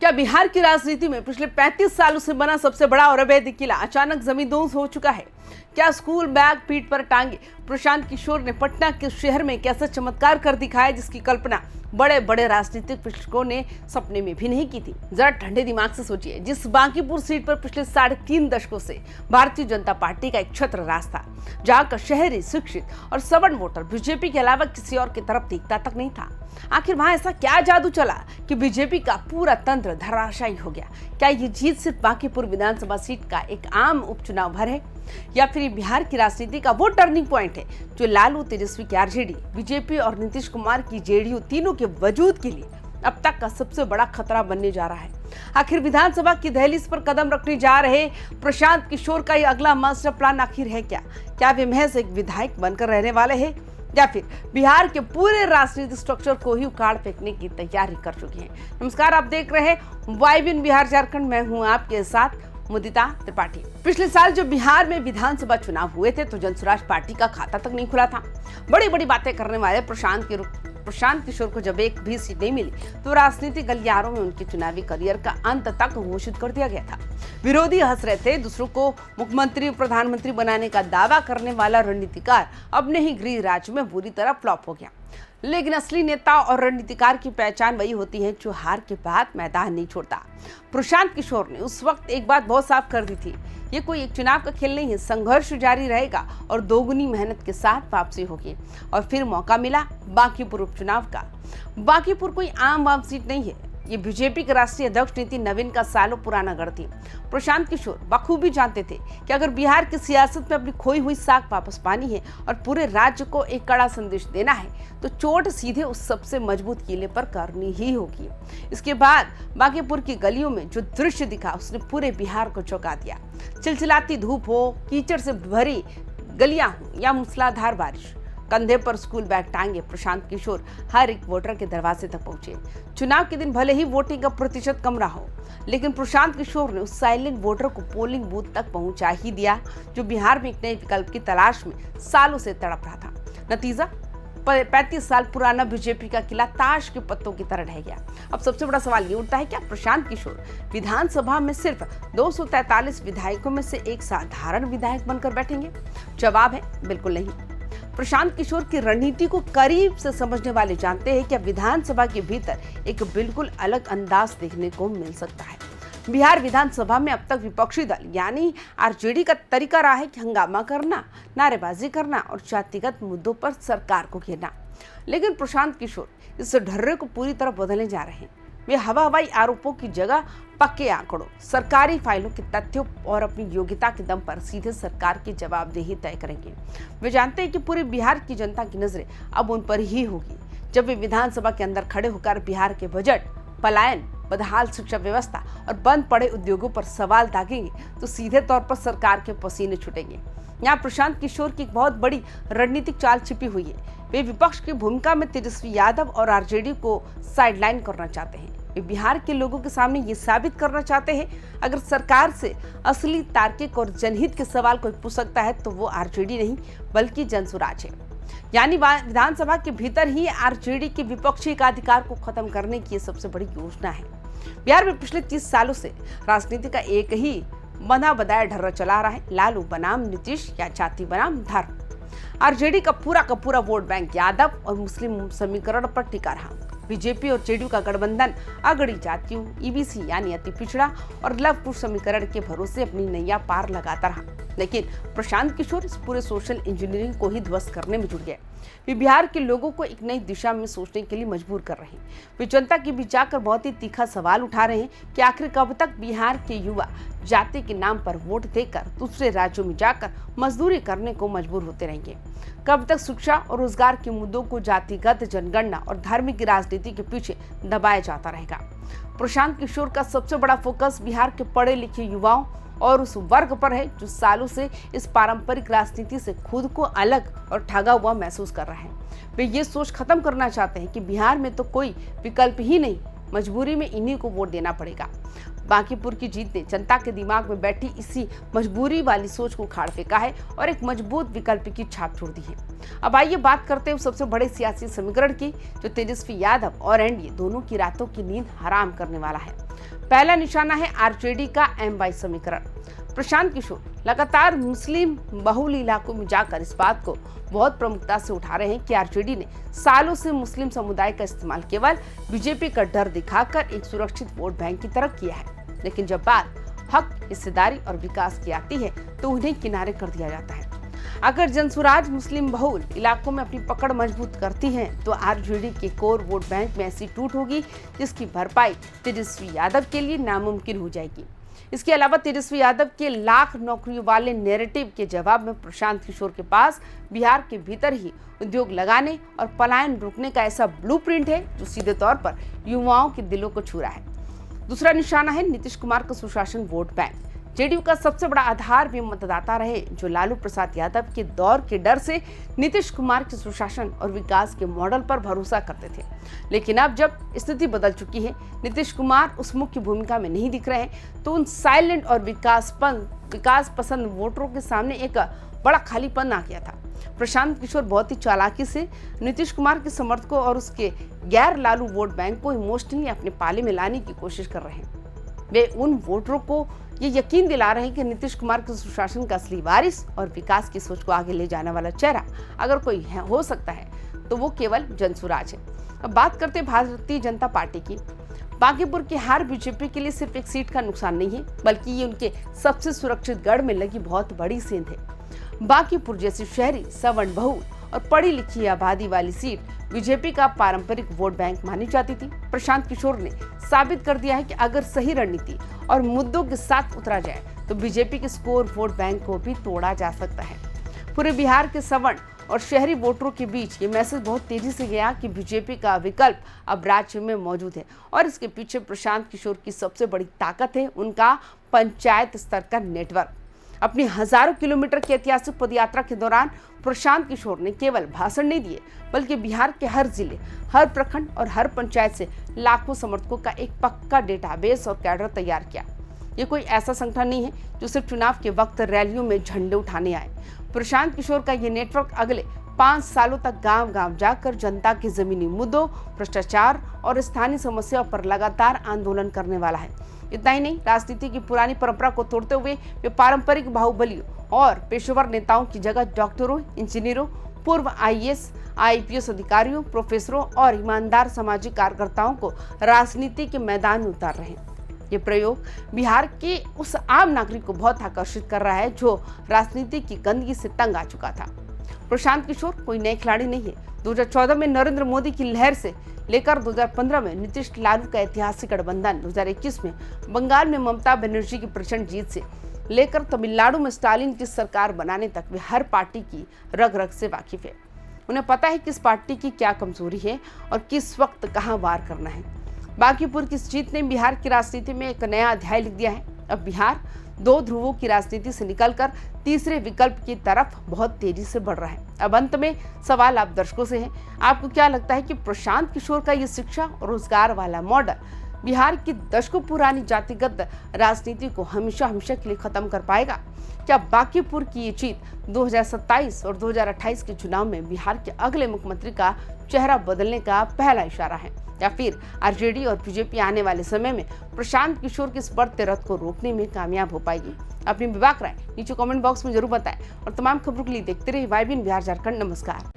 क्या बिहार की राजनीति में पिछले 35 सालों से बना सबसे बड़ा और अवैध किला अचानक जमींदोज हो चुका है? क्या स्कूल बैग पीठ पर टांगे प्रशांत किशोर ने पटना के शहर में कैसा चमत्कार कर दिखाया जिसकी कल्पना बड़े बड़े राजनीतिक विश्लेषकों ने सपने में भी नहीं की थी। जरा ठंडे दिमाग से सोचिए, जिस बांकीपुर सीट पर पिछले 3.5 दशकों से भारतीय जनता पार्टी का एक छत्र राज था, जहां का शहरी शिक्षित और सवर्ण वोटर बीजेपी के अलावा किसी और की तरफ देखता तक नहीं था। आखिर वहां ऐसा क्या जादू चला कि बीजेपी का पूरा तंत्र धराशायी हो गया? क्या ये जीत सिर्फ बांकीपुर विधानसभा सीट का एक आम उपचुनाव भर है, या फिर बिहार की राजनीति का वो टर्निंग पॉइंट है जो लालू, तेजस्वी की आरजेडी, बीजेपी और नीतीश कुमार की जेडीयू तीनों के वजूद के लिए अब तक का सबसे बड़ा खतरा बनने जा रहा है? आखिर विधानसभा की दहलीज पर कदम रखने जा रहे प्रशांत किशोर का ये अगला मास्टर प्लान आखिर है क्या? क्या वे महज एक विधायक बनकर रहने वाले हैं, या फिर बिहार के पूरे राजनीतिक स्ट्रक्चर को ही उखाड़ फेंकने की तैयारी कर चुके हैं? नमस्कार, आप देख रहे हैं वाइबिन बिहार झारखंड। मैं हूं आपके साथ मुदिता त्रिपाठी। पिछले साल जब बिहार में विधानसभा चुनाव हुए थे तो जनसुराज पार्टी का खाता तक नहीं खुला था। बड़ी बड़ी बातें करने वाले प्रशांत किशोर को जब एक भी सीट नहीं मिली तो राजनीतिक गलियारों में उनके चुनावी करियर का अंत तक घोषित कर दिया गया था। विरोधी हंस रहे थे। दूसरों को मुख्यमंत्री प्रधानमंत्री बनाने का दावा करने वाला रणनीतिकार अपने ही गृह राज्य में बुरी तरह फ्लॉप हो गया। लेकिन असली नेता और रणनीतिकार की पहचान वही होती है जो हार के बाद मैदान नहीं छोड़ता। प्रशांत किशोर ने उस वक्त एक बात बहुत साफ कर दी थी, ये कोई एक चुनाव का खेल नहीं है, संघर्ष जारी रहेगा और दोगुनी मेहनत के साथ वापसी होगी। और फिर मौका मिला बांकीपुर उपचुनाव का। बांकीपुर कोई आम वाम सीट नहीं है, ये बीजेपी के राष्ट्रीय अध्यक्ष नितिन नवीन का सालों पुराना गढ़ थी। प्रशांत किशोर बखूबी जानते थे कि अगर बिहार की सियासत में अपनी खोई हुई साख वापस पानी है और पूरे राज्य को एक कड़ा संदेश देना है तो चोट सीधे उस सबसे मजबूत किले पर करनी ही होगी। इसके बाद बांकीपुर की गलियों में जो दृश्य दिखा उसने पूरे बिहार को चौंका दिया। चिलचिलाती धूप हो, कीचड़ से भरी गलियां हो या मूसलाधार बारिश, कंधे पर स्कूल बैग टांगे प्रशांत किशोर हर एक वोटर के दरवाजे तक पहुंचे। चुनाव के दिन भले ही वोटिंग का प्रतिशत कम रहा हो, लेकिन प्रशांत किशोर ने उस साइलेंट वोटर को पोलिंग बूथ तक पहुंचा ही दिया जो बिहार में एक नए विकल्प की तलाश में सालों से तड़प रहा था। नतीजा 35 साल पुराना बीजेपी का किला ताश के पत्तों की तरह ढह गया। अब सबसे बड़ा सवाल ये उठता है, क्या प्रशांत किशोर विधानसभा में सिर्फ 243 विधायकों में से एक साधारण विधायक बनकर बैठेंगे? जवाब है बिल्कुल नहीं। प्रशांत किशोर की रणनीति को करीब से समझने वाले जानते हैं कि विधानसभा के भीतर एक बिल्कुल अलग अंदाज देखने को मिल सकता है। बिहार विधानसभा में अब तक विपक्षी दल यानी आरजेडी का तरीका रहा है कि हंगामा करना, नारेबाजी करना और जातिगत मुद्दों पर सरकार को घेरना। लेकिन प्रशांत किशोर इस ढर्रे को पूरी तरह बदलने जा रहे हैं। वे हवाई आरोपों की जगह पक्के आंकड़ों, सरकारी फाइलों के तथ्यों और अपनी योग्यता के दम पर सीधे सरकार की जवाबदेही तय करेंगे। वे जानते हैं कि पूरे बिहार की जनता की नजरें अब उन पर ही होगी। जब वे विधानसभा के अंदर खड़े होकर बिहार के बजट, पलायन, बदहाल शिक्षा व्यवस्था और बंद पड़े उद्योगों पर सवाल दागेंगे तो सीधे तौर पर सरकार के पसीने छूटेंगे। यहाँ प्रशांत किशोर की एक बहुत बड़ी रणनीतिक चाल छिपी हुई है। वे विपक्ष की भूमिका में तेजस्वी यादव और आरजेडी को साइडलाइन करना चाहते हैं। वे बिहार के लोगों के सामने ये साबित करना चाहते हैं, अगर सरकार से असली तार्किक और जनहित के सवाल कोई पूछ सकता है तो वो आरजेडी नहीं बल्कि जनसुराज है। यानी विधानसभा के भीतर ही आरजेडी के विपक्षी एकाधिकार को खत्म करने की सबसे बड़ी योजना है। बिहार में पिछले 30 सालों से राजनीति का एक ही बंधा बधाया ढर्रा चला रहा है, लालू बनाम नीतीश या जाति बनाम धर्म। आरजेडी का पूरा वोट बैंक यादव और मुस्लिम समीकरण पर टिका रहा। बीजेपी और जेडीयू का गठबंधन अगड़ी जातियों, ईबीसी यानी अति पिछड़ा और लव कुश समीकरण के भरोसे अपनी नैया पार लगाता रहा। लेकिन प्रशांत किशोर इस पूरे सोशल इंजीनियरिंग को ही ध्वस्त करने में जुट गए। वे बिहार के लोगों को एक नई दिशा में सोचने के लिए मजबूर कर रहे हैं। वे जनता के बीच जाकर बहुत ही तीखा सवाल उठा रहे हैं कि आखिर कब तक बिहार के युवा जाति के नाम पर वोट देकर दूसरे राज्यों में जाकर मजदूरी करने को मजबूर होते रहेंगे? कब तक शिक्षा और रोजगार के मुद्दों को जातिगत जनगणना और धार्मिक राजनीति के पीछे दबाया जाता रहेगा? प्रशांत किशोर का सबसे बड़ा फोकस बिहार के पढ़े लिखे युवाओं और उस वर्ग पर है जो सालों से इस पारंपरिक राजनीति से खुद को अलग और ठगा हुआ महसूस कर रहा है। वे ये सोच खत्म करना चाहते हैं कि बिहार में तो कोई विकल्प ही नहीं, मजबूरी में इन्हीं को वोट देना पड़ेगा। बांकीपुर की जीत ने जनता के दिमाग में बैठी इसी मजबूरी वाली सोच को उखाड़ फेंका है और एक मजबूत विकल्प की छाप छोड़ दी है। अब आइए बात करते हैं सबसे बड़े सियासी समीकरण की, जो तेजस्वी यादव और एनडीए दोनों की रातों की नींद हराम करने वाला है। पहला निशाना है आरजेडी का M-Y समीकरण। प्रशांत किशोर लगातार मुस्लिम बहुल इलाकों में जाकर इस बात को बहुत प्रमुखता से उठा रहे हैं कि आरजेडी ने सालों से मुस्लिम समुदाय का इस्तेमाल केवल बीजेपी का डर दिखाकर एक सुरक्षित वोट बैंक की तरफ किया है, लेकिन जब बात हक, हिस्सेदारी और विकास की आती है तो उन्हें किनारे कर दिया जाता है। अगर जनसुराज मुस्लिम बहुल इलाकों में अपनी पकड़ मजबूत करती है तो आरजेडी के कोर वोट बैंक में ऐसी टूट होगी जिसकी भरपाई तेजस्वी यादव के लिए नामुमकिन हो जाएगी। इसके अलावा तेजस्वी यादव के लाख नौकरियों वाले नैरेटिव के जवाब में प्रशांत किशोर के पास बिहार के भीतर ही उद्योग लगाने और पलायन रोकने का ऐसा ब्लूप्रिंट है जो सीधे तौर पर युवाओं के दिलों को छू रहा है। दूसरा निशाना है नीतीश कुमार का सुशासन वोट बैंक। जेडीयू का सबसे बड़ा आधार वे मतदाता रहे जो लालू प्रसाद यादव के दौर के डर से नीतीश कुमार के सुशासन और विकास के मॉडल पर भरोसा करते थे, लेकिन अब जब स्थिति बदल चुकी है, नीतीश कुमार उस मुख्य भूमिका में नहीं दिख रहे हैं, तो उन साइलेंट और विकास पसंद वोटरों के सामने एक बड़ा खालीपन आ गया था। प्रशांत किशोर बहुत ही चालाकी से नीतीश कुमार के समर्थकों और उसके गैर लालू वोट बैंक को इमोशनली अपने पाले में लाने की कोशिश कर रहे हैं। वे उन वोटरों को ये यकीन दिला रहे हैं कि नीतीश कुमार के सुशासन का असली वारिस और विकास की सोच को आगे ले जाने वाला चेहरा अगर कोई हो सकता है तो वो केवल जनसुराज है। अब बात करते हैं भारतीय जनता पार्टी की। बांकीपुर की हार बीजेपी के लिए सिर्फ एक सीट का नुकसान नहीं है, बल्कि ये उनके सबसे सुरक्षित गढ़ में लगी बहुत बड़ी सेंध है। बांकीपुर जैसी शहरी, सवर्ण बहुल और पढ़ी लिखी आबादी वाली सीट बीजेपी का पारंपरिक वोट बैंक मानी जाती थी। प्रशांत किशोर ने साबित कर दिया है कि अगर सही रणनीति और मुद्दों के साथ उतरा जाए तो बीजेपी के स्कोर वोट बैंक को भी तोड़ा जा सकता है। पूरे बिहार के सवर्ण और शहरी वोटरों के बीच ये मैसेज बहुत तेजी से गया कि बीजेपी का विकल्प अब राज्य में मौजूद है और इसके पीछे प्रशांत किशोर की सबसे बड़ी ताकत है उनका पंचायत स्तर का नेटवर्क। अपनी हजारों किलोमीटर की ऐतिहासिक पदयात्रा के दौरान प्रशांत किशोर ने केवल भाषण नहीं दिए, बल्कि बिहार के हर जिले, हर प्रखंड और हर पंचायत से लाखों समर्थकों का एक पक्का डेटाबेस और कैडर तैयार किया। ये कोई ऐसा संगठन नहीं है जो सिर्फ चुनाव के वक्त रैलियों में झंडे उठाने आए। प्रशांत किशोर का ये नेटवर्क अगले 5 सालों तक गांव-गांव जाकर जनता के जमीनी मुद्दों, भ्रष्टाचार और स्थानीय समस्याओं पर लगातार आंदोलन करने वाला है। इतना ही नहीं, राजनीति की पुरानी परंपरा को तोड़ते हुए वे पारंपरिक बाहुबलियों और पेशेवर नेताओं की जगह डॉक्टरों, इंजीनियरों, पूर्व IAS, IPS अधिकारियों, प्रोफेसरों और ईमानदार सामाजिक कार्यकर्ताओं को राजनीति के मैदान में उतार रहे हैं। ये प्रयोग बिहार के उस आम नागरिक को बहुत आकर्षित कर रहा है जो राजनीति की गंदगी से तंग आ चुका था। प्रशांत किशोर कोई नए खिलाड़ी नहीं है। 2014 में नरेंद्र मोदी की लहर से लेकर 2015 में नीतीश लालू का ऐतिहासिक गठबंधन, 2021 में बंगाल में ममता बनर्जी की प्रचंड जीत से लेकर तमिलनाडु में स्टालिन की सरकार बनाने तक वे हर पार्टी की रग रग से वाकिफ है। उन्हें पता है किस पार्टी की क्या कमजोरी है और किस वक्त कहां वार करना है। बांकीपुर की जीत ने बिहार की राजनीति में एक नया अध्याय लिख दिया है। अब बिहार 2 ध्रुवों की राजनीति से निकलकर तीसरे विकल्प की तरफ बहुत तेजी से बढ़ रहा है। अब अंत में सवाल आप दर्शकों से है, आपको क्या लगता है कि प्रशांत किशोर का ये शिक्षा और रोजगार वाला मॉडल बिहार की दशकों पुरानी जातिगत राजनीति को हमेशा के लिए खत्म कर पाएगा? क्या बांकीपुर की ये जीत 2027 और 2028 के चुनाव में बिहार के अगले मुख्यमंत्री का चेहरा बदलने का पहला इशारा है, या फिर आरजेडी और बीजेपी आने वाले समय में प्रशांत किशोर के इस बढ़ते रथ को रोकने में कामयाब हो पाएगी? अपनी विवाक राय नीचे कमेंट बॉक्स में जरूर बताएं और तमाम खबरों के लिए देखते रहिए YBN बिहार झारखंड। नमस्कार।